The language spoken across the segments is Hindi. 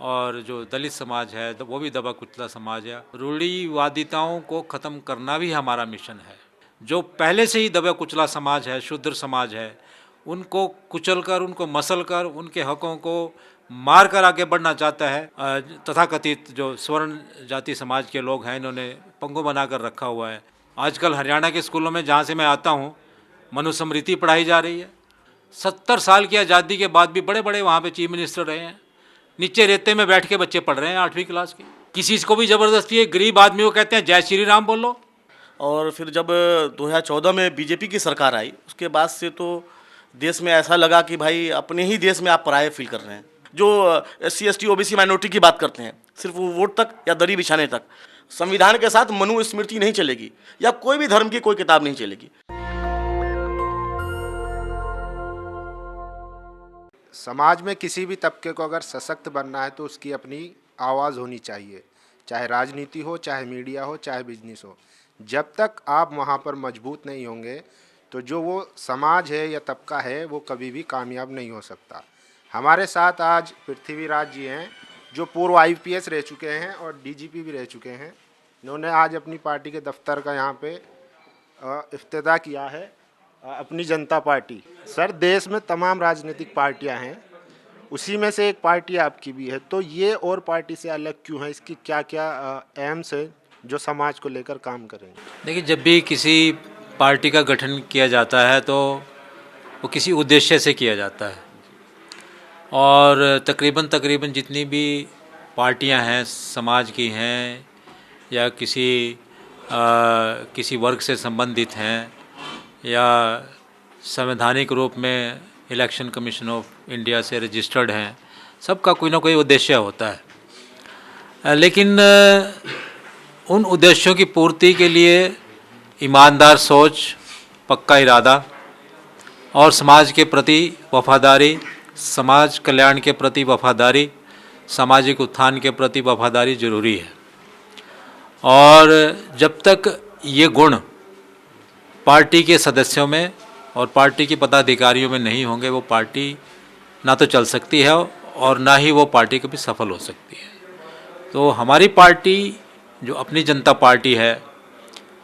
और जो दलित समाज है वो भी दबा कुचला समाज है। रूढ़िवादिताओं को ख़त्म करना भी हमारा मिशन है। जो पहले से ही दबा कुचला समाज है, शूद्र समाज है, उनको कुचल कर, उनको मसल कर, उनके हकों को मार कर आगे बढ़ना चाहता है तथाकथित जो स्वर्ण जाति समाज के लोग हैं, इन्होंने पंगु बना कर रखा हुआ है। आजकल हरियाणा के स्कूलों में जहाँ से मैं आता हूँ मनुस्मृति पढ़ाई जा रही है। 70 साल की आज़ादी के बाद भी बड़े बड़े वहाँ पे चीफ मिनिस्टर रहे हैं, नीचे रेते में बैठ के बच्चे पढ़ रहे हैं 8वीं क्लास के। किसी को भी ज़बरदस्ती है, गरीब आदमी को कहते हैं जय श्री राम बोलो। और फिर जब 2014 में बीजेपी की सरकार आई, उसके बाद से तो देश में ऐसा लगा कि भाई अपने ही देश में आप पराये फील कर रहे हैं। जो SC ST OBC माइनॉरिटी की बात करते हैं, सिर्फ वो वोट तक या दरी बिछाने तक, संविधान के साथ मनुस्मृति नहीं चलेगी या कोई भी धर्म की कोई किताब नहीं चलेगी। समाज में किसी भी तबके को अगर सशक्त बनना है तो उसकी अपनी आवाज़ होनी चाहिए, चाहे राजनीति हो, चाहे मीडिया हो, चाहे बिजनेस हो। जब तक आप वहाँ पर मजबूत नहीं होंगे तो जो वो समाज है या तबका है वो कभी भी कामयाब नहीं हो सकता। हमारे साथ आज पृथ्वीराज जी हैं जो पूर्व IPS रह चुके हैं और DGP भी रह चुके हैं। इन्होंने आज अपनी पार्टी के दफ्तर का यहाँ पे इफ्तिताह किया है, अपनी जनता पार्टी। सर, देश में तमाम राजनीतिक पार्टियां हैं, उसी में से एक पार्टी आपकी भी है, तो ये और पार्टी से अलग क्यों है? इसकी क्या क्या एम्स है जो समाज को लेकर काम करेंगे? देखिए, जब भी किसी पार्टी का गठन किया जाता है तो वो किसी उद्देश्य से किया जाता है, और तकरीबन जितनी भी पार्टियां हैं समाज की हैं या किसी वर्ग से संबंधित हैं या संवैधानिक रूप में इलेक्शन कमीशन ऑफ इंडिया से रजिस्टर्ड हैं, सबका कोई ना कोई उद्देश्य होता है। लेकिन उन उद्देश्यों की पूर्ति के लिए ईमानदार सोच, पक्का इरादा और समाज के प्रति वफादारी, समाज कल्याण के प्रति वफादारी, सामाजिक उत्थान के प्रति वफादारी जरूरी है। और जब तक ये गुण पार्टी के सदस्यों में और पार्टी के पदाधिकारियों में नहीं होंगे, वो पार्टी ना तो चल सकती है और ना ही वो पार्टी कभी सफल हो सकती है। तो हमारी पार्टी जो अपनी जनता पार्टी है,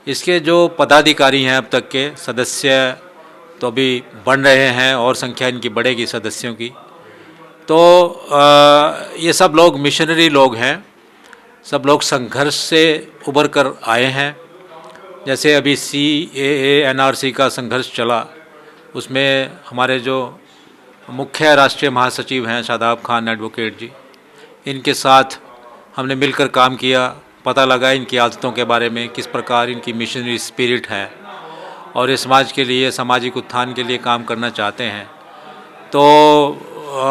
इसके जो पदाधिकारी हैं, अब तक के सदस्य तो अभी बन रहे हैं और संख्या इनकी बढ़ेगी सदस्यों की। तो ये सब लोग मिशनरी लोग हैं, सब लोग संघर्ष से उभर कर आए हैं। जैसे अभी CAA NRC का संघर्ष चला, उसमें हमारे जो मुख्य राष्ट्रीय महासचिव हैं शादाब खान एडवोकेट जी, इनके साथ हमने मिलकर काम किया, पता लगा इनकी आदतों के बारे में, किस प्रकार इनकी मिशनरी स्पिरिट है और इस समाज के लिए, सामाजिक उत्थान के लिए काम करना चाहते हैं। तो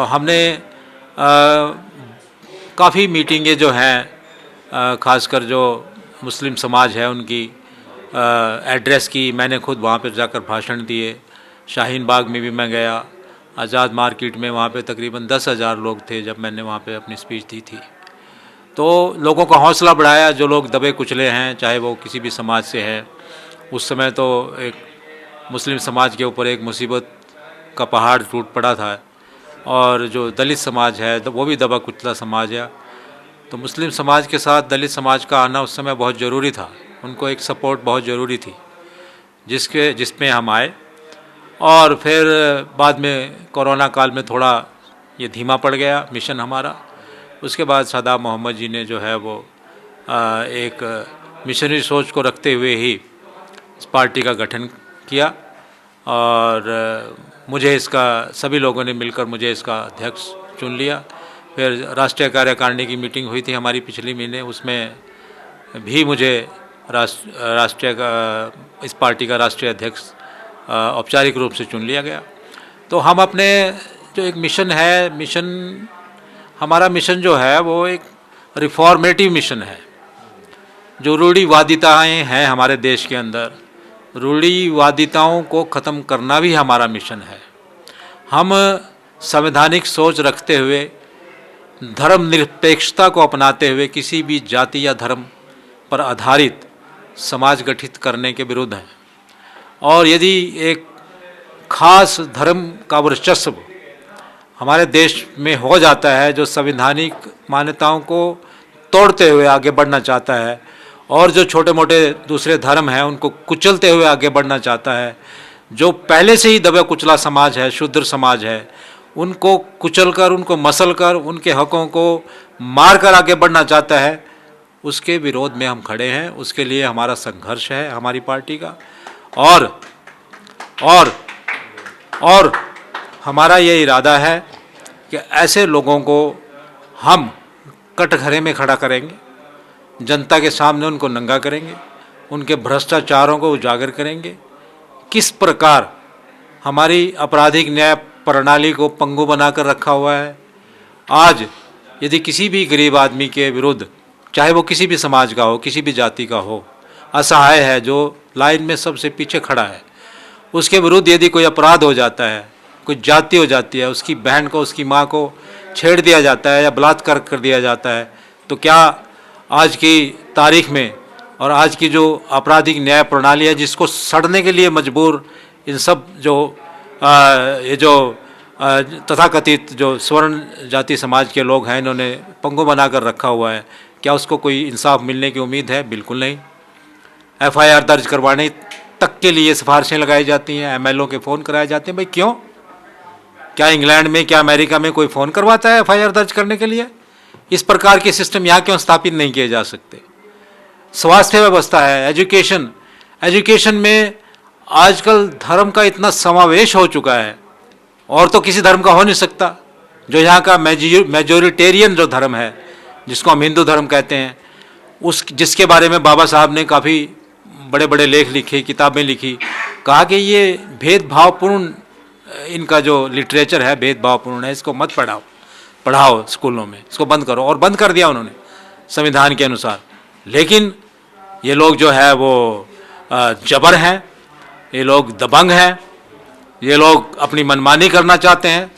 हमने काफ़ी मीटिंगें जो हैं, ख़ासकर जो मुस्लिम समाज है उनकी एड्रेस की, मैंने खुद वहाँ पर जाकर भाषण दिए। शाहीन बाग में भी मैं गया, आज़ाद मार्केट में, वहाँ पे तकरीबन 10,000 लोग थे जब मैंने वहाँ पे अपनी स्पीच दी थी। तो लोगों का हौसला बढ़ाया, जो लोग दबे कुचले हैं, चाहे वो किसी भी समाज से है। उस समय तो एक मुस्लिम समाज के ऊपर एक मुसीबत का पहाड़ टूट पड़ा था, और जो दलित समाज है वो भी दबा कुचला समाज है। तो मुस्लिम समाज के साथ दलित समाज का आना उस समय बहुत ज़रूरी था, उनको एक सपोर्ट बहुत ज़रूरी थी, जिसमें हम आए। और फिर बाद में कोरोना काल में थोड़ा ये धीमा पड़ गया मिशन हमारा। उसके बाद शादाब मोहम्मद जी ने जो है वो एक मिशनरी सोच को रखते हुए ही इस पार्टी का गठन किया, और मुझे इसका, सभी लोगों ने मिलकर मुझे इसका अध्यक्ष चुन लिया। फिर राष्ट्रीय कार्यकारिणी की मीटिंग हुई थी हमारी पिछले महीने, उसमें भी मुझे इस पार्टी का राष्ट्रीय अध्यक्ष औपचारिक रूप से चुन लिया गया। तो हम अपने जो एक मिशन है, हमारा मिशन जो है वो एक रिफॉर्मेटिव मिशन है। जो रूढ़िवादिताएं हैं हमारे देश के अंदर, रूढ़िवादिताओं को ख़त्म करना भी हमारा मिशन है। हम संवैधानिक सोच रखते हुए, धर्मनिरपेक्षता को अपनाते हुए किसी भी जाति या धर्म पर आधारित समाज गठित करने के विरुद्ध हैं। और यदि एक खास धर्म का वर्चस्व हमारे देश में हो जाता है, जो संवैधानिक मान्यताओं को तोड़ते हुए आगे बढ़ना चाहता है और जो छोटे मोटे दूसरे धर्म हैं उनको कुचलते हुए आगे बढ़ना चाहता है, जो पहले से ही दबा कुचला समाज है, शूद्र समाज है, उनको कुचलकर, उनको मसलकर, उनके हकों को मारकर आगे बढ़ना चाहता है, उसके विरोध में हम खड़े हैं। उसके लिए हमारा संघर्ष है, हमारी पार्टी का। और हमारा ये इरादा है कि ऐसे लोगों को हम कटघरे में खड़ा करेंगे, जनता के सामने उनको नंगा करेंगे, उनके भ्रष्टाचारों को उजागर करेंगे, किस प्रकार हमारी आपराधिक न्याय प्रणाली को पंगु बनाकर रखा हुआ है। आज यदि किसी भी गरीब आदमी के विरुद्ध, चाहे वो किसी भी समाज का हो, किसी भी जाति का हो, असहाय है, जो लाइन में सबसे पीछे खड़ा है, उसके विरुद्ध यदि कोई अपराध हो जाता है, कोई जाति हो जाती है, उसकी बहन को, उसकी माँ को छेड़ दिया जाता है या बलात्कार कर दिया जाता है, तो क्या आज की तारीख में और आज की जो आपराधिक न्याय प्रणाली है, जिसको सड़ने के लिए मजबूर इन सब तथाकथित जो स्वर्ण जाति समाज के लोग हैं, इन्होंने पंगु बनाकर रखा हुआ है, क्या उसको कोई इंसाफ मिलने की उम्मीद है? बिल्कुल नहीं। FIR दर्ज करवाने तक के लिए सिफारिशें लगाई जाती हैं, MLO के फ़ोन कराए जाते हैं। भाई क्यों? क्या इंग्लैंड में, क्या अमेरिका में कोई फ़ोन करवाता है FIR दर्ज करने के लिए? इस प्रकार के सिस्टम यहाँ क्यों स्थापित नहीं किए जा सकते? स्वास्थ्य व्यवस्था है, एजुकेशन में आजकल धर्म का इतना समावेश हो चुका है, और तो किसी धर्म का हो नहीं सकता। जो यहाँ का मेजोरिटेरियन जो धर्म है, जिसको हम हिंदू धर्म कहते हैं, जिसके बारे में बाबा साहब ने काफ़ी बड़े बड़े लेख लिखे, किताबें लिखी, कहा कि ये भेदभावपूर्ण, इनका जो लिटरेचर है भेदभावपूर्ण है, इसको मत पढ़ाओ स्कूलों में, इसको बंद करो, और बंद कर दिया उन्होंने संविधान के अनुसार। लेकिन ये लोग जो है वो जबर हैं, ये लोग दबंग हैं, ये लोग अपनी मनमानी करना चाहते हैं।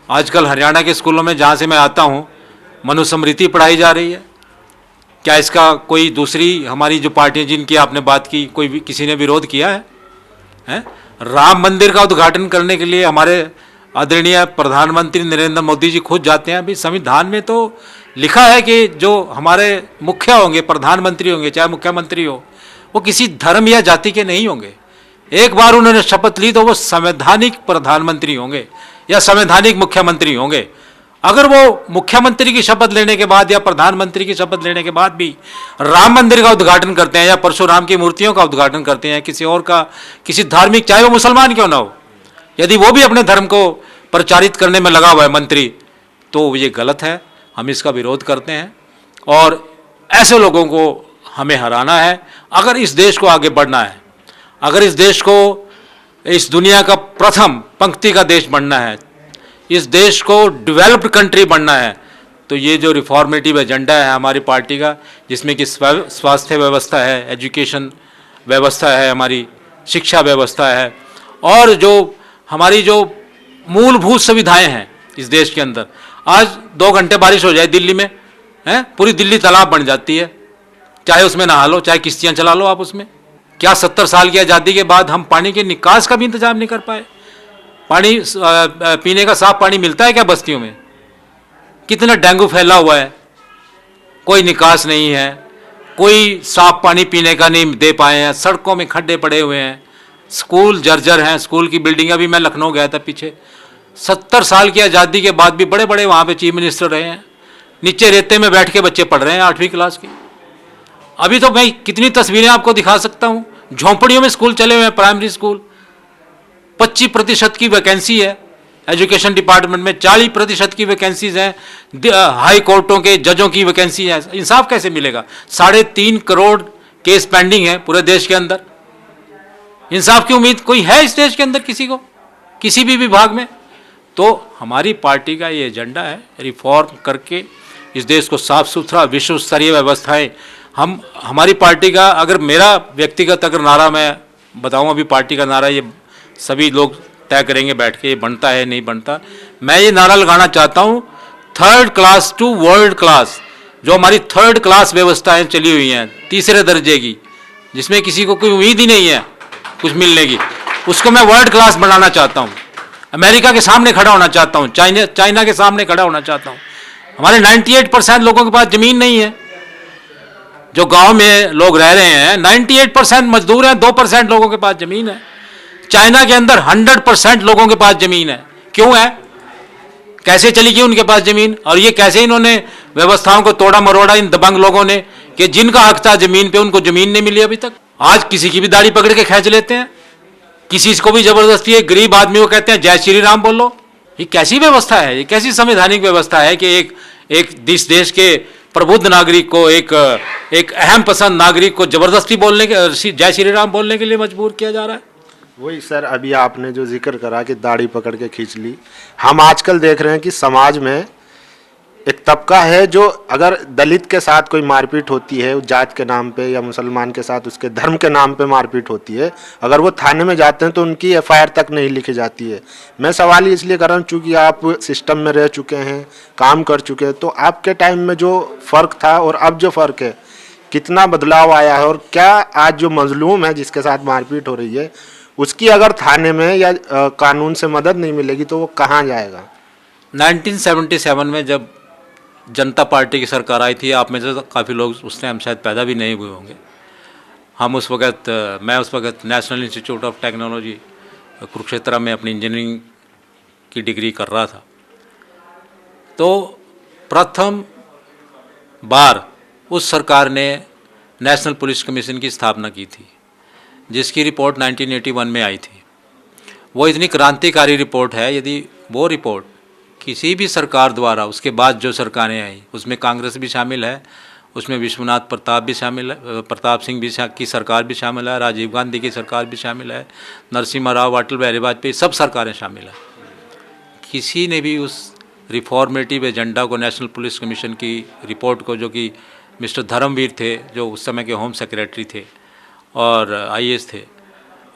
आजकल हरियाणा के स्कूलों में, जहाँ से मैं आता हूँ, मनुस्मृति पढ़ाई जा रही है। क्या इसका कोई दूसरी हमारी जो पार्टियां जिनकी आपने बात की, कोई भी किसी ने विरोध किया है? राम मंदिर का उद्घाटन करने के लिए हमारे आदरणीय प्रधानमंत्री नरेंद्र मोदी जी खुद जाते हैं। अभी संविधान में तो लिखा है कि जो हमारे मुखिया होंगे, प्रधानमंत्री होंगे, चाहे मुख्यमंत्री हो, वो किसी धर्म या जाति के नहीं होंगे। एक बार उन्होंने शपथ ली तो वो संवैधानिक प्रधानमंत्री होंगे या संवैधानिक मुख्यमंत्री होंगे। अगर वो मुख्यमंत्री की शपथ लेने के बाद या प्रधानमंत्री की शपथ लेने के बाद भी राम मंदिर का उद्घाटन करते हैं या परशुराम की मूर्तियों का उद्घाटन करते हैं, किसी और का, किसी धार्मिक, चाहे वो मुसलमान क्यों ना हो, यदि वो भी अपने धर्म को प्रचारित करने में लगा हुआ है मंत्री, तो ये गलत है। हम इसका विरोध करते हैं और ऐसे लोगों को हमें हराना है। अगर इस देश को आगे बढ़ना है, अगर इस देश को इस दुनिया का प्रथम पंक्ति का देश बनना है, इस देश को डेवलप्ड कंट्री बनना है, तो ये जो रिफॉर्मेटिव एजेंडा है हमारी पार्टी का, जिसमें कि स्वास्थ्य व्यवस्था है, एजुकेशन व्यवस्था है, हमारी शिक्षा व्यवस्था है, और जो हमारी जो मूलभूत सुविधाएं हैं इस देश के अंदर। आज 2 घंटे बारिश हो जाए दिल्ली में, पूरी दिल्ली तालाब बन जाती है, चाहे उसमें नहा लो, चाहे किश्तियाँ चला लो आप उसमें। क्या 70 साल की आज़ादी के बाद हम पानी के निकास का भी इंतजाम नहीं कर पाए? पानी पीने का साफ पानी मिलता है क्या बस्तियों में? कितना डेंगू फैला हुआ है, कोई निकास नहीं है, कोई साफ पानी पीने का नहीं दे पाए हैं, सड़कों में खड्डे पड़े हुए हैं, स्कूल जर्जर हैं, स्कूल की बिल्डिंगें भी, मैं लखनऊ गया था पीछे, 70 साल की आज़ादी के बाद भी बड़े बड़े वहाँ पे चीफ मिनिस्टर रहे हैं, नीचे रेते में बैठ के बच्चे पढ़ रहे हैं 8वीं क्लास की। अभी तो मैं कितनी तस्वीरें आपको दिखा सकता हूँ, झोंपड़ियों में स्कूल चले हुए हैं, प्राइमरी स्कूल। 25% की वैकेंसी है एजुकेशन डिपार्टमेंट में, 40% की वैकेंसीज हैं हाई कोर्टों के जजों की वैकेंसी है। इंसाफ कैसे मिलेगा? 3.5 करोड़ केस पेंडिंग है पूरे देश के अंदर। इंसाफ की उम्मीद कोई है इस देश के अंदर किसी को, किसी भी विभाग में? तो हमारी पार्टी का ये एजेंडा है, रिफॉर्म करके इस देश को साफ सुथरा विश्व स्तरीय व्यवस्थाएं। हमारी पार्टी का, अगर मेरा व्यक्तिगत अगर नारा मैं बताऊं, अभी पार्टी का नारा ये सभी लोग तय करेंगे बैठ के, ये बनता है नहीं बनता। मैं ये नारा लगाना चाहता हूँ, 3rd class to world class. जो हमारी 3rd क्लास व्यवस्थाएं चली हुई हैं, तीसरे दर्जे की, जिसमें किसी को कोई उम्मीद ही नहीं है कुछ मिलने की, उसको मैं वर्ल्ड क्लास बनाना चाहता हूँ। अमेरिका के सामने खड़ा होना चाहता हूँ, चाइना के सामने खड़ा होना चाहता हूँ। हमारे 98% लोगों के पास ज़मीन नहीं है। जो गांव में लोग रह रहे हैं 98% मजदूर हैं, 2% लोगों के पास ज़मीन है। चाइना के अंदर 100% लोगों के पास ज़मीन है। क्यों है? कैसे चली गई उनके पास ज़मीन? और ये कैसे इन्होंने व्यवस्थाओं को तोड़ा मरोड़ा इन दबंग लोगों ने कि जिनका हक था ज़मीन पे उनको ज़मीन नहीं मिली अभी तक। आज किसी की भी दाढ़ी पकड़ के खींच लेते हैं, किसी को भी जबरदस्ती एक गरीब आदमी को कहते हैं जय श्री राम बोलो। ये कैसी व्यवस्था है? ये कैसी संवैधानिक व्यवस्था है कि एक देश के प्रबुद्ध नागरिक को, एक अहम पसंद नागरिक को जबरदस्ती बोलने के, जय श्री राम बोलने के लिए मजबूर किया जा रहा है? वही सर, अभी आपने जो जिक्र करा कि दाढ़ी पकड़ के खींच ली, हम आजकल देख रहे हैं कि समाज में एक तबका है जो अगर दलित के साथ कोई मारपीट होती है जात के नाम पे, या मुसलमान के साथ उसके धर्म के नाम पे मारपीट होती है, अगर वो थाने में जाते हैं तो उनकी एफआईआर तक नहीं लिखी जाती है। मैं सवाल इसलिए कर रहा हूँ चूँकि आप सिस्टम में रह चुके हैं, काम कर चुके हैं, तो आपके टाइम में जो फ़र्क था और अब जो फ़र्क है, कितना बदलाव आया है? और क्या आज जो मजलूम है जिसके साथ मारपीट हो रही है, उसकी अगर थाने में या कानून से मदद नहीं मिलेगी तो वो कहाँ जाएगा? 1977 में जब जनता पार्टी की सरकार आई थी, आप में से काफ़ी लोग उस टाइम शायद पैदा भी नहीं हुए होंगे। हम उस वक़्त, मैं उस वक़्त national institute of technology Kurukshetra में अपनी इंजीनियरिंग की डिग्री कर रहा था। तो प्रथम बार उस सरकार ने नेशनल पुलिस कमीशन की स्थापना की थी, जिसकी रिपोर्ट 1981 में आई थी। वो इतनी क्रांतिकारी रिपोर्ट है, यदि वो रिपोर्ट किसी भी सरकार द्वारा, उसके बाद जो सरकारें आई उसमें कांग्रेस भी शामिल है, उसमें विश्वनाथ प्रताप भी शामिल है, प्रताप सिंह भी की सरकार भी शामिल है, राजीव गांधी की सरकार भी शामिल है, नरसिम्हा राव, अटल बिहारी वाजपेयी, सब सरकारें शामिल हैं। किसी ने भी उस रिफॉर्मेटिव एजेंडा को, नेशनल पुलिस कमीशन की रिपोर्ट को, जो कि मिस्टर धर्मवीर थे जो उस समय के होम सेक्रेटरी थे और आईएएस थे,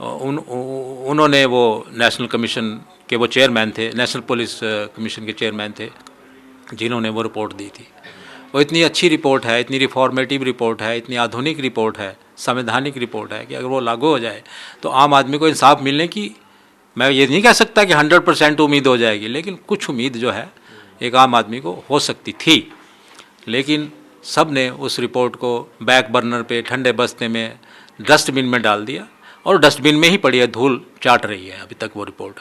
उन्होंने वो नेशनल कमीशन के वो चेयरमैन थे, नेशनल पुलिस कमीशन के चेयरमैन थे, जिन्होंने वो रिपोर्ट दी थी। वो इतनी अच्छी रिपोर्ट है, इतनी रिफॉर्मेटिव रिपोर्ट है, इतनी आधुनिक रिपोर्ट है, संवैधानिक रिपोर्ट है कि अगर वो लागू हो जाए तो आम आदमी को इंसाफ मिलने की, मैं ये नहीं कह सकता कि 100% उम्मीद हो जाएगी, लेकिन कुछ उम्मीद जो है एक आम आदमी को हो सकती थी। लेकिन सब ने उस रिपोर्ट को बैक बर्नर पे, ठंडे बस्ते में, डस्टबिन में डाल दिया और डस्टबिन में ही पड़ी है, धूल चाट रही है अभी तक वो रिपोर्ट।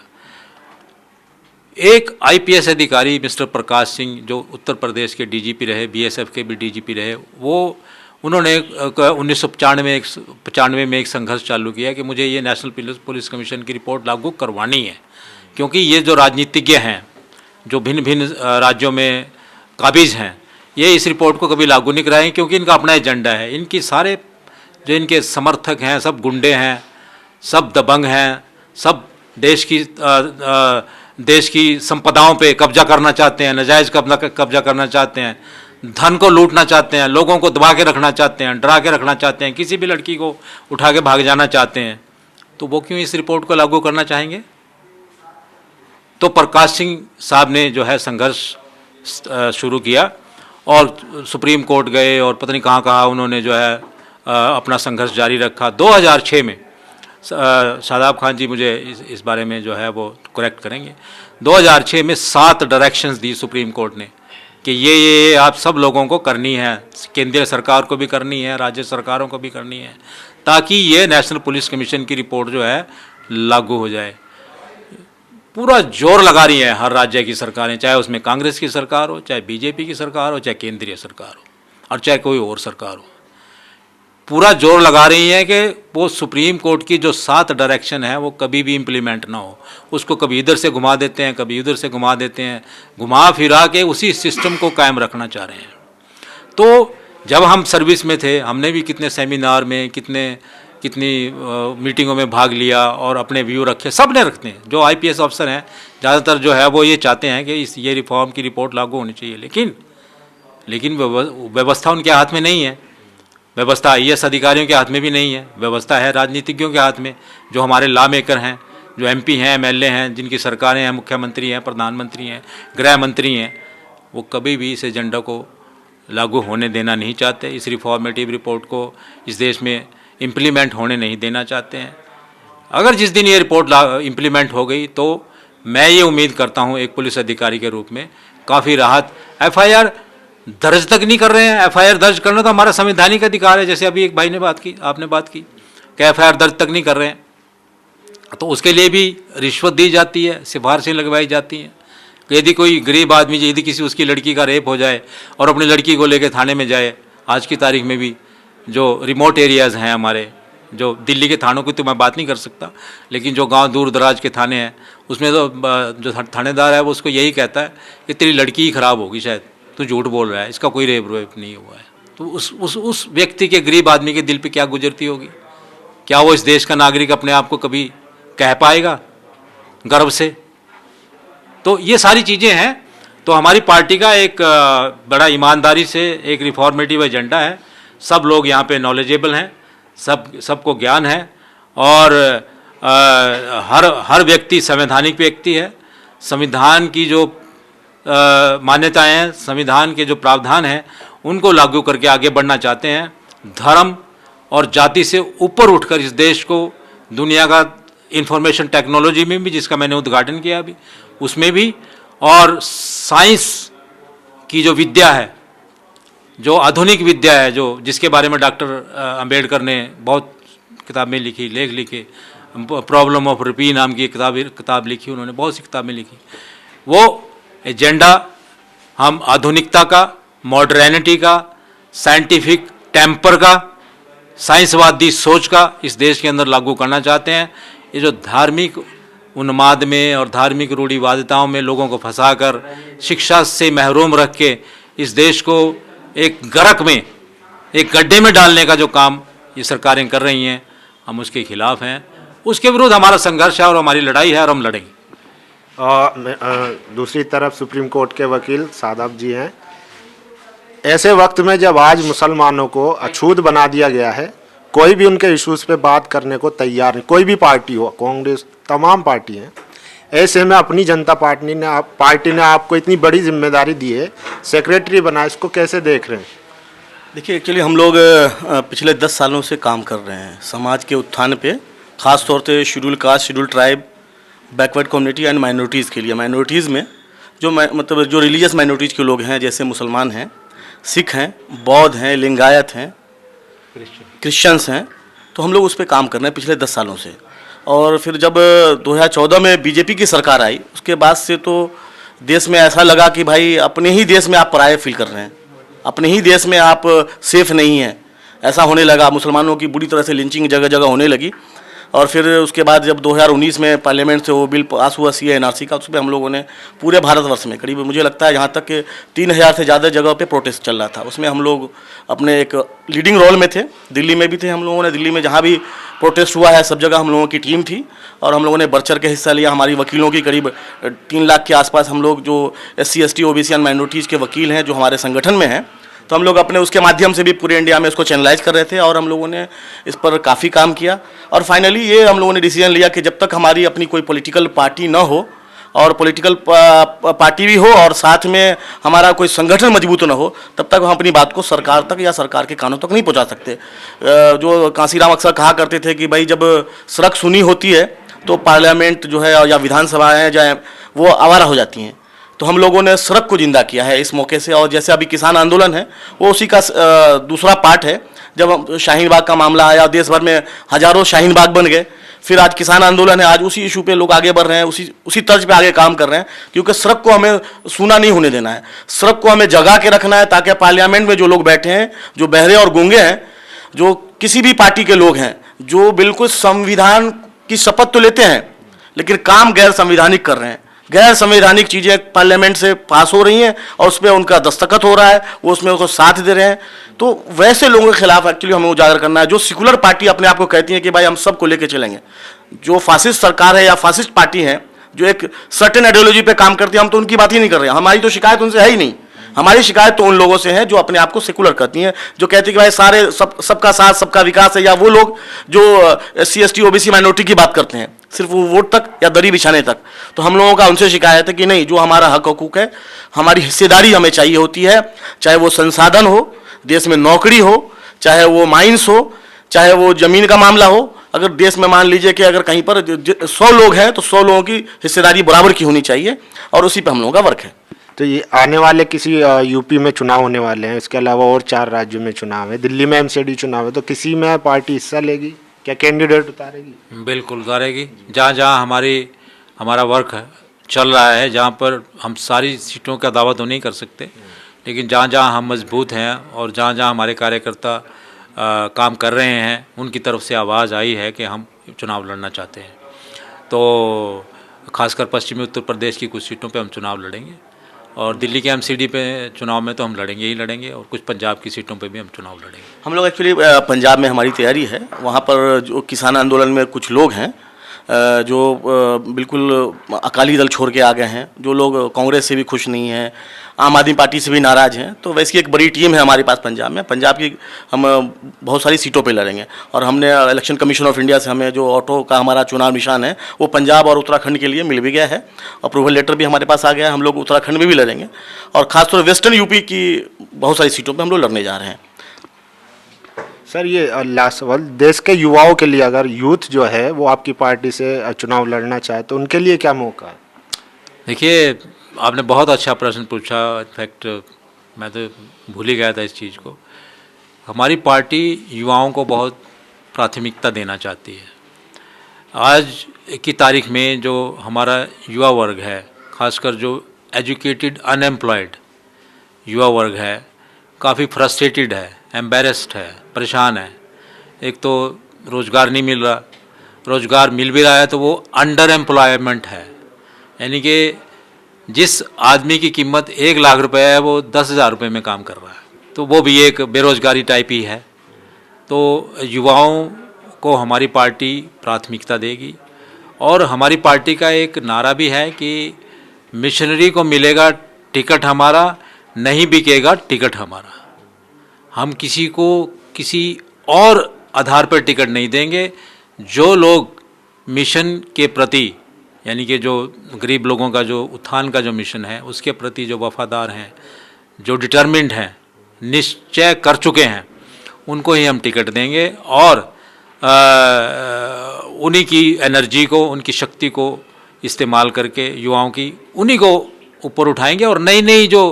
एक आईपीएस अधिकारी मिस्टर प्रकाश सिंह, जो उत्तर प्रदेश के डीजीपी रहे, बीएसएफ के भी डीजीपी रहे, उन्होंने 1995 में एक संघर्ष चालू किया कि मुझे ये नेशनल पुलिस कमीशन की रिपोर्ट लागू करवानी है, क्योंकि ये जो राजनीतिज्ञ हैं, जो भिन्न भिन्न राज्यों में काबिज हैं, ये इस रिपोर्ट को कभी लागू नहीं कराएंगे, क्योंकि इनका अपना एजेंडा है। इनकी सारे जो इनके समर्थक हैं सब गुंडे हैं, सब दबंग हैं, सब देश की संपदाओं पे कब्जा करना चाहते हैं, नाजायज़ कब्जा करना चाहते हैं, धन को लूटना चाहते हैं, लोगों को दबा के रखना चाहते हैं, डरा के रखना चाहते हैं, किसी भी लड़की को उठा के भाग जाना चाहते हैं। तो वो क्यों इस रिपोर्ट को लागू करना चाहेंगे? तो प्रकाश सिंह साहब ने जो है संघर्ष शुरू किया और सुप्रीम कोर्ट गए और पता नहीं कहाँ कहाँ उन्होंने जो है अपना संघर्ष जारी रखा। 2006 में, शादाब खान जी मुझे इस बारे में जो है वो करेक्ट करेंगे, 2006 में 7 डायरेक्शंस दी सुप्रीम कोर्ट ने कि ये आप सब लोगों को करनी है, केंद्रीय सरकार को भी करनी है, राज्य सरकारों को भी करनी है, ताकि ये नेशनल पुलिस कमीशन की रिपोर्ट जो है लागू हो जाए। पूरा जोर लगा रही है हर राज्य की सरकारें, चाहे उसमें कांग्रेस की सरकार हो, चाहे बीजेपी की सरकार हो, चाहे केंद्रीय सरकार हो, और चाहे कोई और सरकार हो, पूरा जोर लगा रही है कि वो सुप्रीम कोर्ट की जो 7 डायरेक्शन है वो कभी भी इम्प्लीमेंट ना हो। उसको कभी इधर से घुमा देते हैं, कभी उधर से घुमा देते हैं, घुमा फिरा के उसी सिस्टम को कायम रखना चाह रहे हैं। तो जब हम सर्विस में थे, हमने भी कितने सेमिनार में, कितनी मीटिंगों में भाग लिया और अपने व्यू रखे, सब ने रखते हैं। जो आईपीएस अफसर हैं ज़्यादातर जो है वो ये चाहते हैं कि ये रिफॉर्म की रिपोर्ट लागू होनी चाहिए, लेकिन व्यवस्था उनके हाथ में नहीं है। व्यवस्था आईएएस अधिकारियों के हाथ में भी नहीं है, व्यवस्था है राजनीतिज्ञों के हाथ में, जो हमारे लॉ मेकर हैं, जो एमपी हैं, एमएलए हैं, जिनकी सरकारें हैं, मुख्यमंत्री हैं, प्रधानमंत्री हैं, गृह मंत्री हैं। वो कभी भी इस एजेंडा को लागू होने देना नहीं चाहते, इस रिफॉर्मेटिव रिपोर्ट को इस देश में इम्प्लीमेंट होने नहीं देना चाहते हैं। अगर जिस दिन ये रिपोर्ट इम्प्लीमेंट हो गई तो मैं ये उम्मीद करता हूँ एक पुलिस अधिकारी के रूप में काफ़ी राहत। एफआईआर दर्ज तक नहीं कर रहे हैं। एफआईआर दर्ज करना तो हमारा संवैधानिक अधिकार है, जैसे अभी एक भाई ने बात की, आपने बात की कि एफआईआर दर्ज तक नहीं कर रहे हैं, तो उसके लिए भी रिश्वत दी जाती है, सिफारिशें लगवाई जाती हैं कि यदि कोई गरीब आदमी यदि किसी उसकी लड़की का रेप हो जाए और अपनी लड़की को लेकर थाने में जाए, आज की तारीख में भी जो रिमोट एरियाज़ हैं हमारे, जो दिल्ली के थानों की तो मैं बात नहीं कर सकता, लेकिन जो गांव दूर दराज के थाने हैं उसमें तो जो थानेदार है वो उसको यही कहता है कि तेरी लड़की ही ख़राब होगी, शायद तू झूठ बोल रहा है, इसका कोई रेप नहीं हुआ है। तो उस व्यक्ति के, गरीब आदमी के दिल पे क्या गुजरती होगी? क्या वो इस देश का नागरिक अपने आप को कभी कह पाएगा गर्व से? तो ये सारी चीज़ें हैं। तो हमारी पार्टी का एक बड़ा ईमानदारी से एक रिफॉर्मेटिव एजेंडा है। सब लोग यहाँ पे नॉलेजेबल हैं, सबको ज्ञान है और हर व्यक्ति संवैधानिक व्यक्ति है। संविधान की जो मान्यताएं हैं, संविधान के जो प्रावधान हैं, उनको लागू करके आगे बढ़ना चाहते हैं। धर्म और जाति से ऊपर उठकर इस देश को दुनिया का इंफॉर्मेशन टेक्नोलॉजी में भी, जिसका मैंने उद्घाटन किया अभी, उसमें भी, और साइंस की जो विद्या है, जो आधुनिक विद्या है, जो जिसके बारे में डॉक्टर अंबेडकर ने बहुत किताबें लिखी, लेख लिखे, प्रॉब्लम ऑफ रिपी नाम की किताब लिखी, उन्होंने बहुत सी किताबें लिखी। वो एजेंडा हम आधुनिकता का, मॉडर्निटी का, साइंटिफिक टेम्पर का, साइंसवादी सोच का इस देश के अंदर लागू करना चाहते हैं। ये जो धार्मिक उन्माद में और धार्मिक रूढ़िवादिताओं में लोगों को फंसाकर शिक्षा से महरूम रख के इस देश को एक गर्क में, एक गड्ढे में डालने का जो काम ये सरकारें कर रही हैं, हम उसके खिलाफ हैं। उसके विरुद्ध हमारा संघर्ष है और हमारी लड़ाई है और हम लड़ेंगे। दूसरी तरफ सुप्रीम कोर्ट के वकील सादाब जी हैं। ऐसे वक्त में जब आज मुसलमानों को अछूत बना दिया गया है, कोई भी उनके इश्यूज पे बात करने को तैयार नहीं, कोई भी पार्टी हो, कांग्रेस, तमाम पार्टी हैं। ऐसे में अपनी जनता पार्टी ने आपको इतनी बड़ी जिम्मेदारी दी है, सेक्रेटरी बनाया, इसको कैसे देख रहे हैं? देखिए, एक्चुअली हम लोग पिछले 10 सालों से काम कर रहे हैं समाज के उत्थान पे, ख़ास तौर पे schedule caste, schedule tribe, backward community and minorities के लिए। माइनॉरिटीज़ में जो मतलब जो रिलीजियस माइनॉरिटीज़ के लोग हैं, जैसे मुसलमान हैं, सिख हैं, बौद्ध हैं, लिंगायत हैं, क्रिश्चियंस हैं, तो हम लोग उस पर काम कर रहे हैं पिछले 10 सालों से। और फिर जब 2014 में बीजेपी की सरकार आई, उसके बाद से तो देश में ऐसा लगा कि भाई अपने ही देश में आप पराये फील कर रहे हैं, अपने ही देश में आप सेफ नहीं हैं, ऐसा होने लगा। मुसलमानों की बुरी तरह से लिंचिंग जगह जगह होने लगी। और फिर उसके बाद जब 2019 में पार्लियामेंट से वो बिल पास हुआ CA/NRC का, उस पर हम लोगों ने पूरे भारतवर्ष में करीब, मुझे लगता है यहाँ तक कि 3000 से ज़्यादा जगह पे प्रोटेस्ट चल रहा था। उसमें हम लोग अपने एक लीडिंग रोल में थे, दिल्ली में भी थे हम लोगों ने। दिल्ली में जहाँ भी प्रोटेस्ट हुआ है, सब जगह हम लोगों की टीम थी और हम लोगों ने बढ़ चढ़ के हिस्सा लिया। हमारी वकीलों की करीब 3 लाख के आसपास हम लोग जो SC ST OBC and minorities के वकील हैं, जो हमारे संगठन में हैं, तो हम लोग अपने उसके माध्यम से भी पूरे इंडिया में इसको चैनलाइज कर रहे थे और हम लोगों ने इस पर काफ़ी काम किया। और फाइनली ये हम लोगों ने डिसीजन लिया कि जब तक हमारी अपनी कोई पॉलिटिकल पार्टी ना हो, और पॉलिटिकल पार्टी भी हो और साथ में हमारा कोई संगठन मजबूत ना हो, तब तक हम अपनी बात को सरकार तक या सरकार के कानों तक नहीं पहुंचा सकते। जो कांसीराम अक्सर कहा करते थे कि भाई जब सड़क सुनी होती है तो पार्लियामेंट जो है या विधानसभाएँ जो है वो आवारा हो जाती हैं। तो हम लोगों ने सड़क को जिंदा किया है इस मौके से। और जैसे अभी किसान आंदोलन है, वो उसी का दूसरा पार्ट है। जब शाहीन बाग का मामला आया, देश भर में हजारों शाहीन बाग बन गए, फिर आज किसान आंदोलन है, आज उसी इशू पे लोग आगे बढ़ रहे हैं, उसी तर्ज पे आगे काम कर रहे हैं। क्योंकि सड़क को हमें सूना नहीं होने देना है, सड़क को हमें जगा के रखना है, ताकि पार्लियामेंट में जो लोग बैठे हैं, जो बहरे और गूंगे हैं, जो किसी भी पार्टी के लोग हैं, जो बिल्कुल संविधान की शपथ तो लेते हैं लेकिन काम गैर संवैधानिक कर रहे हैं, गैर संवैधानिक चीज़ें पार्लियामेंट से पास हो रही हैं और उसमें उनका दस्तखत हो रहा है, वो उसमें उसको साथ दे रहे हैं। तो वैसे लोगों के खिलाफ एक्चुअली हमें उजागर करना है। जो सेकुलर पार्टी अपने आप को कहती है कि भाई हम सबको लेके चलेंगे, जो फासिस्ट सरकार है या फासिस्ट पार्टी है, जो एक सर्टेन आइडियोलॉजी पे काम करती है, हम तो उनकी बात ही नहीं कर रहे हैं। हमारी तो शिकायत उनसे है ही नहीं। हमारी शिकायत तो उन लोगों से है जो अपने आप को सेकुलर करती हैं, जो कहती है कि भाई सारे सबका साथ सबका विकास है, या वो लोग जो SC ST OBC माइनॉरिटी की बात करते हैं सिर्फ वो वोट तक या दरी बिछाने तक। तो हम लोगों का उनसे शिकायत है कि नहीं, जो हमारा हक हकूक है, हमारी हिस्सेदारी हमें चाहिए होती है, चाहे वो संसाधन हो, देश में नौकरी हो, चाहे वो माइंस हो, चाहे वो ज़मीन का मामला हो। अगर देश में मान लीजिए कि अगर कहीं पर 100 लोग हैं तो 100 लोगों की हिस्सेदारी बराबर की होनी चाहिए, और उसी पर हम लोगों का वर्क है। तो ये आने वाले किसी यूपी में चुनाव होने वाले हैं, इसके अलावा और 4 राज्यों में चुनाव है, दिल्ली में एमसीडी चुनाव है, तो किसी में पार्टी हिस्सा लेगी, क्या कैंडिडेट उतारेगी? बिल्कुल उतारेगी। जहाँ जहाँ हमारा वर्क है चल रहा है, जहाँ पर हम सारी सीटों का दावा तो नहीं कर सकते, लेकिन जहाँ जहाँ हम मजबूत हैं और जहाँ जहाँ हमारे कार्यकर्ता काम कर रहे हैं, उनकी तरफ से आवाज़ आई है कि हम चुनाव लड़ना चाहते हैं। तो खासकर पश्चिमी उत्तर प्रदेश की कुछ सीटों पे हम चुनाव लड़ेंगे, और दिल्ली के एमसीडी पे चुनाव में तो हम लड़ेंगे ही लड़ेंगे, और कुछ पंजाब की सीटों पे भी हम चुनाव लड़ेंगे। हम लोग एक्चुअली पंजाब में हमारी तैयारी है। वहाँ पर जो किसान आंदोलन में कुछ लोग हैं जो बिल्कुल अकाली दल छोड़ के आ गए हैं, जो लोग कांग्रेस से भी खुश नहीं हैं, आम आदमी पार्टी से भी नाराज़ हैं, तो वैसी एक बड़ी टीम है हमारे पास पंजाब में। पंजाब की हम बहुत सारी सीटों पे लड़ेंगे, और हमने इलेक्शन कमीशन ऑफ इंडिया से हमें जो ऑटो का हमारा चुनाव निशान है वो पंजाब और उत्तराखंड के लिए मिल भी गया है, अप्रूवल लेटर भी हमारे पास आ गया है। हम लोग उत्तराखंड में भी लड़ेंगे, और खासतौर वेस्टर्न यूपी की बहुत सारी सीटों पर हम लोग लड़ने जा रहे हैं। सर, ये लास्ट सवाल, देश के युवाओं के लिए, अगर यूथ जो है वो आपकी पार्टी से चुनाव लड़ना चाहे तो उनके लिए क्या मौका है? देखिए, आपने बहुत अच्छा प्रश्न पूछा। इनफैक्ट मैं तो भूल ही गया था इस चीज़ को। हमारी पार्टी युवाओं को बहुत प्राथमिकता देना चाहती है। आज की तारीख में जो हमारा युवा वर्ग है, खासकर जो एजुकेटेड अनएम्प्लॉयड युवा वर्ग है, काफ़ी फ्रस्ट्रेटेड है, एम्बेरस्ड है, परेशान है। एक तो रोज़गार नहीं मिल रहा, रोज़गार मिल भी रहा है तो वो अंडर एम्प्लॉयमेंट है, यानी कि जिस आदमी की कीमत 1 लाख रुपए है वो 10,000 रुपये में काम कर रहा है, तो वो भी एक बेरोज़गारी टाइप ही है। तो युवाओं को हमारी पार्टी प्राथमिकता देगी, और हमारी पार्टी का एक नारा भी है कि मिशनरी को मिलेगा टिकट हमारा, नहीं बिकेगा टिकट हमारा। हम किसी को किसी और आधार पर टिकट नहीं देंगे। जो लोग मिशन के प्रति, यानी कि जो गरीब लोगों का जो उत्थान का जो मिशन है उसके प्रति जो वफादार हैं, जो डिटर्मिन्ड हैं, निश्चय कर चुके हैं, उनको ही हम टिकट देंगे, और उन्हीं की एनर्जी को, उनकी शक्ति को इस्तेमाल करके युवाओं की उन्हीं को ऊपर उठाएंगे। और नई नई जो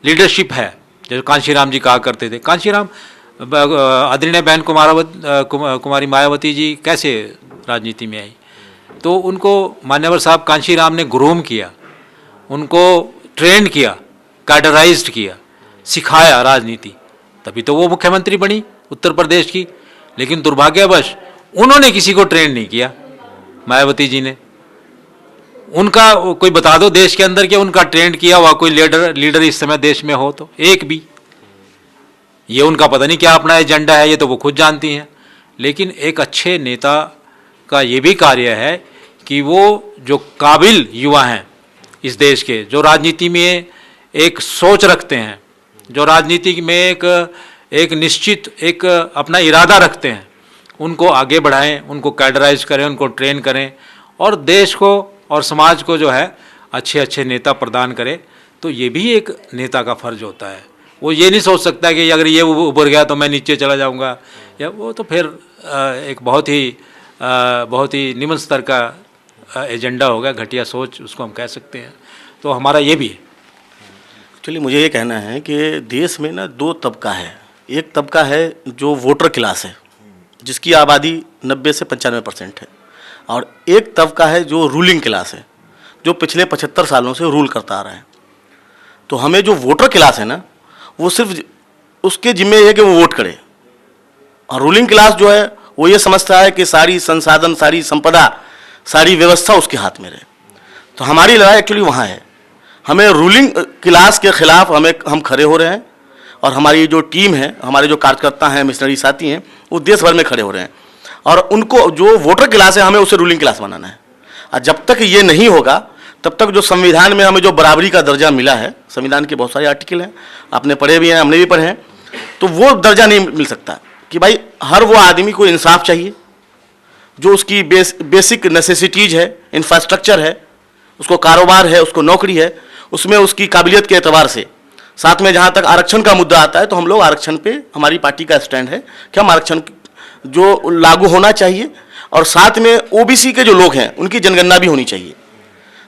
लीडरशिप है, जैसे कांशीराम जी कहा करते थे, कांशीराम आदरणीय बहन कुमारी मायावती जी कैसे राजनीति में आई, तो उनको मान्यवर साहब कांशीराम ने ग्रूम किया, उनको ट्रेंड किया, कैडराइज्ड किया, सिखाया राजनीति, तभी तो वो मुख्यमंत्री बनी उत्तर प्रदेश की। लेकिन दुर्भाग्यवश उन्होंने किसी को ट्रेंड नहीं किया, मायावती जी ने। उनका कोई बता दो देश के अंदर कि उनका ट्रेंड किया हुआ कोई लीडर इस समय देश में हो तो एक भी। ये उनका पता नहीं क्या अपना एजेंडा है, ये तो वो खुद जानती हैं। लेकिन एक अच्छे नेता का ये भी कार्य है कि वो जो काबिल युवा हैं इस देश के, जो राजनीति में एक सोच रखते हैं, जो राजनीति में एक निश्चित एक अपना इरादा रखते हैं, उनको आगे बढ़ाएं, उनको कैडराइज करें, उनको ट्रेन करें, और देश को और समाज को जो है अच्छे अच्छे नेता प्रदान करें। तो ये भी एक नेता का फ़र्ज होता है। वो ये नहीं सोच सकता कि अगर ये उभर गया तो मैं नीचे चला जाऊंगा, या वो तो फिर एक बहुत ही निम्न स्तर का एजेंडा होगा, घटिया सोच उसको हम कह सकते हैं। तो हमारा ये भी है। एक्चुअली मुझे ये कहना है कि देश में ना 2 तबका है। एक तबका है जो वोटर क्लास है, जिसकी आबादी 90 से 95% है, और एक तबका है जो रूलिंग क्लास है, जो पिछले 75 सालों से रूल करता आ रहा है। तो हमें जो वोटर क्लास है ना, वो सिर्फ उसके जिम्मे है कि वो वोट करे, और रूलिंग क्लास जो है वो ये समझता है कि सारी संसाधन, सारी संपदा, सारी व्यवस्था उसके हाथ में रहे। तो हमारी लड़ाई एक्चुअली वहाँ है। हमें रूलिंग क्लास के खिलाफ हम खड़े हो रहे हैं, और हमारी जो टीम है, हमारे जो कार्यकर्ता हैं, मिशनरी साथी हैं, वो देश भर में खड़े हो रहे हैं, और उनको जो वोटर क्लास है हमें उसे रूलिंग क्लास बनाना है। और जब तक ये नहीं होगा तब तक जो संविधान में हमें जो बराबरी का दर्जा मिला है, संविधान के बहुत सारे आर्टिकल हैं, आपने पढ़े भी हैं, हमने भी पढ़े हैं, तो वो दर्जा नहीं मिल सकता कि भाई हर वो आदमी को इंसाफ चाहिए, जो उसकी बेसिक नेसेसिटीज़ है, इंफ्रास्ट्रक्चर है, उसको कारोबार है, उसको नौकरी है, उसमें उसकी काबिलियत के एतबार से। साथ में जहाँ तक आरक्षण का मुद्दा आता है, तो हम लोग आरक्षण पे, हमारी पार्टी का स्टैंड है कि हम आरक्षण जो लागू होना चाहिए, और साथ में ओबीसी के जो लोग हैं उनकी जनगणना भी होनी चाहिए,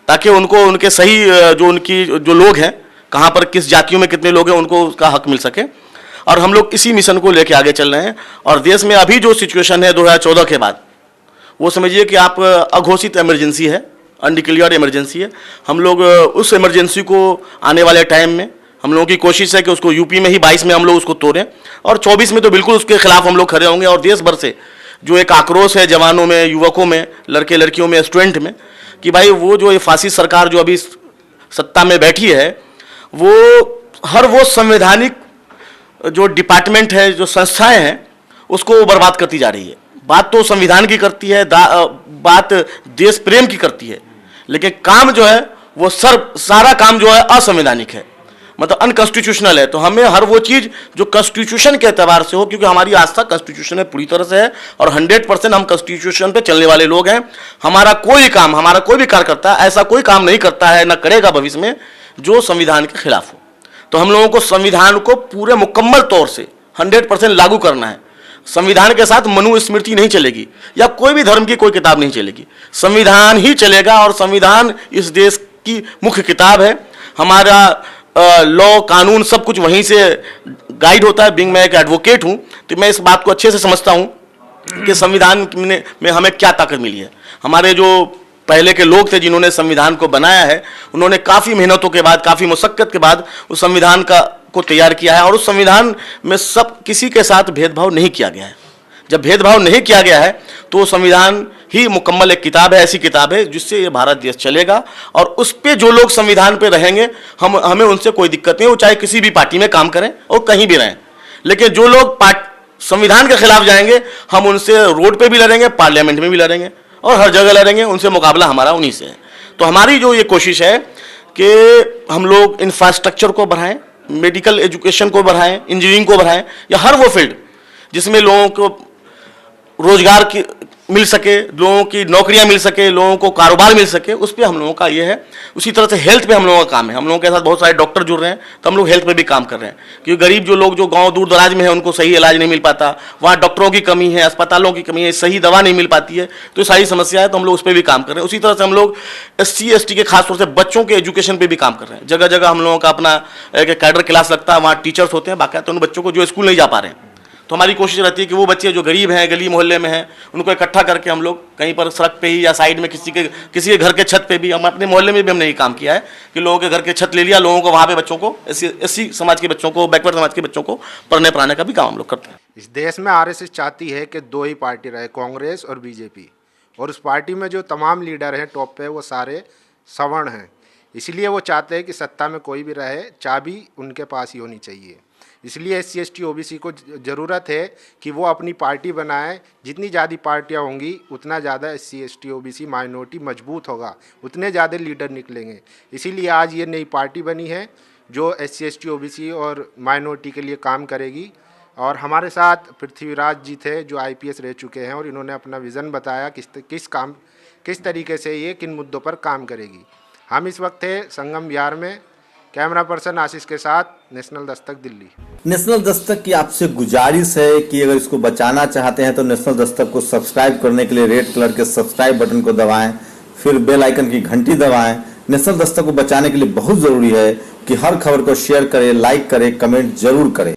ताकि उनको उनके सही जो उनकी जो लोग हैं कहाँ पर किस जातियों में कितने लोग हैं उनको उसका हक मिल सके। और हम लोग इसी मिशन को लेके आगे चल रहे हैं। और देश में अभी जो सिचुएशन है 2014 के बाद, वो समझिए कि आप अघोषित इमरजेंसी है, अनडिक्लेयर्ड इमरजेंसी है। हम लोग उस इमरजेंसी को आने वाले टाइम में हम लोगों की कोशिश है कि उसको यूपी में ही 22 में हम लोग उसको तोड़ें, और 24 में तो बिल्कुल उसके खिलाफ हम लोग खड़े होंगे। और देश भर से जो एक आक्रोश है जवानों में, युवकों में, लड़के लड़कियों में, स्टूडेंट में, कि भाई वो जो ये फासिस्ट सरकार जो अभी सत्ता में बैठी है, वो हर वो संवैधानिक जो डिपार्टमेंट है, जो संस्थाएं हैं, उसको वो बर्बाद करती जा रही है। बात तो संविधान की करती है, बात देश प्रेम की करती है, लेकिन काम जो है वो सारा काम जो है असंवैधानिक है, मतलब अनकॉन्स्टिट्यूशनल है। तो हमें हर वो चीज़ जो कॉन्स्टिट्यूशन के एतबार से हो, क्योंकि हमारी आस्था कॉन्स्टिट्यूशन में पूरी तरह से है और 100% हम कॉन्स्टिट्यूशन पे चलने वाले लोग हैं। हमारा कोई काम, हमारा कोई भी कार्यकर्ता ऐसा कोई काम नहीं करता है, ना करेगा भविष्य में, जो संविधान के खिलाफ हो। तो हम लोगों को संविधान को पूरे मुकम्मल तौर से 100% लागू करना है। संविधान के साथ मनुस्मृति नहीं चलेगी, या कोई भी धर्म की कोई किताब नहीं चलेगी, संविधान ही चलेगा। और संविधान इस देश की मुख्य किताब है। हमारा लॉ, कानून सब कुछ वहीं से गाइड होता है। बिंग मैं एक एडवोकेट हूँ, तो मैं इस बात को अच्छे से समझता हूँ कि संविधान में हमें क्या ताकत मिली है। हमारे जो पहले के लोग थे जिन्होंने संविधान को बनाया है, उन्होंने काफ़ी मेहनतों के बाद, काफ़ी मुशक्क़त के बाद उस संविधान को तैयार किया है। और उस संविधान में सब किसी के साथ भेदभाव नहीं किया गया है। जब भेदभाव नहीं किया गया है तो संविधान ही मुकम्मल एक किताब है, ऐसी किताब है जिससे ये भारत देश चलेगा। और उस पर जो लोग संविधान पे रहेंगे, हमें उनसे कोई दिक्कत नहीं, वो चाहे किसी भी पार्टी में काम करें और कहीं भी रहें। लेकिन जो लोग संविधान के खिलाफ जाएंगे, हम उनसे रोड पे भी लड़ेंगे, पार्लियामेंट में भी लड़ेंगे और हर जगह लड़ेंगे। उनसे मुकाबला हमारा उन्हीं से है। तो हमारी जो ये कोशिश है कि हम लोग इंफ्रास्ट्रक्चर को बढ़ाएं, मेडिकल एजुकेशन को बढ़ाएं, इंजीनियरिंग को बढ़ाएं, या हर वो फील्ड जिसमें लोगों को रोजगार की मिल सके, लोगों की नौकरियां मिल सके, लोगों को कारोबार मिल सके, उस पर हम लोगों का ये है। उसी तरह से हेल्थ पे हम लोगों का काम है। हम लोगों के साथ बहुत सारे डॉक्टर जुड़ रहे हैं, तो हम लोग हेल्थ पे भी काम कर रहे हैं। क्योंकि गरीब जो लोग जो गांव दूर दराज में है, उनको सही इलाज नहीं मिल पाता, वहाँ डॉक्टरों की कमी है, अस्पतालों की कमी है, सही दवा नहीं मिल पाती है, तो ये सारी समस्या है। तो हम लोग उस पर भी काम कर रहे हैं। उसी तरह से हम लोग SC ST के खासतौर से बच्चों के एजुकेशन पर भी काम कर रहे हैं। जगह जगह हम लोगों का अपना एक कैडर क्लास लगता है, वहाँ टीचर्स होते हैं बाकायदा, तो उन बच्चों को जो स्कूल नहीं जा पा रहे हैं, तो हमारी कोशिश रहती है कि वो बच्चे जो गरीब हैं, गली मोहल्ले में हैं, उनको इकट्ठा करके हम लोग कहीं पर सड़क पे ही या साइड में किसी के घर के छत पे भी, हम अपने मोहल्ले में भी हमने ये काम किया है कि लोगों के घर के छत ले लिया, लोगों को वहाँ पे बच्चों को, SC समाज के बच्चों को, बैकवर्ड समाज के बच्चों को पढ़ने पढ़ाने का भी काम हम लोग करते हैं। इस देश में RSS चाहती है कि 2 ही पार्टी रहे, कांग्रेस और बीजेपी, और उस पार्टी में जो तमाम लीडर हैं टॉप पे, वो सारे सवर्ण हैं। इसलिए वो चाहते हैं कि सत्ता में कोई भी रहे, चाबी उनके पास ही होनी चाहिए। इसलिए SC ST OBC को ज़रूरत है कि वो अपनी पार्टी बनाएं। जितनी ज़्यादा पार्टियां होंगी, उतना ज़्यादा SC ST OBC माइनॉरिटी मजबूत होगा, उतने ज़्यादा लीडर निकलेंगे। इसीलिए आज ये नई पार्टी बनी है जो SC ST OBC और माइनॉरिटी के लिए काम करेगी। और हमारे साथ पृथ्वीराज जी थे जो IPS रह चुके हैं, और इन्होंने अपना विज़न बताया किस तरीके से ये किन मुद्दों पर काम करेगी। हम इस वक्त थे संगम विहार में। कैमरा पर्सन आशीष के साथ, नेशनल दस्तक, दिल्ली। नेशनल दस्तक की आपसे गुजारिश है कि अगर इसको बचाना चाहते हैं तो नेशनल दस्तक को सब्सक्राइब करने के लिए रेड कलर के सब्सक्राइब बटन को दबाएं, फिर बेल आइकन की घंटी दबाएं। नेशनल दस्तक को बचाने के लिए बहुत जरूरी है कि हर खबर को शेयर करें, लाइक करें, कमेंट जरूर करें।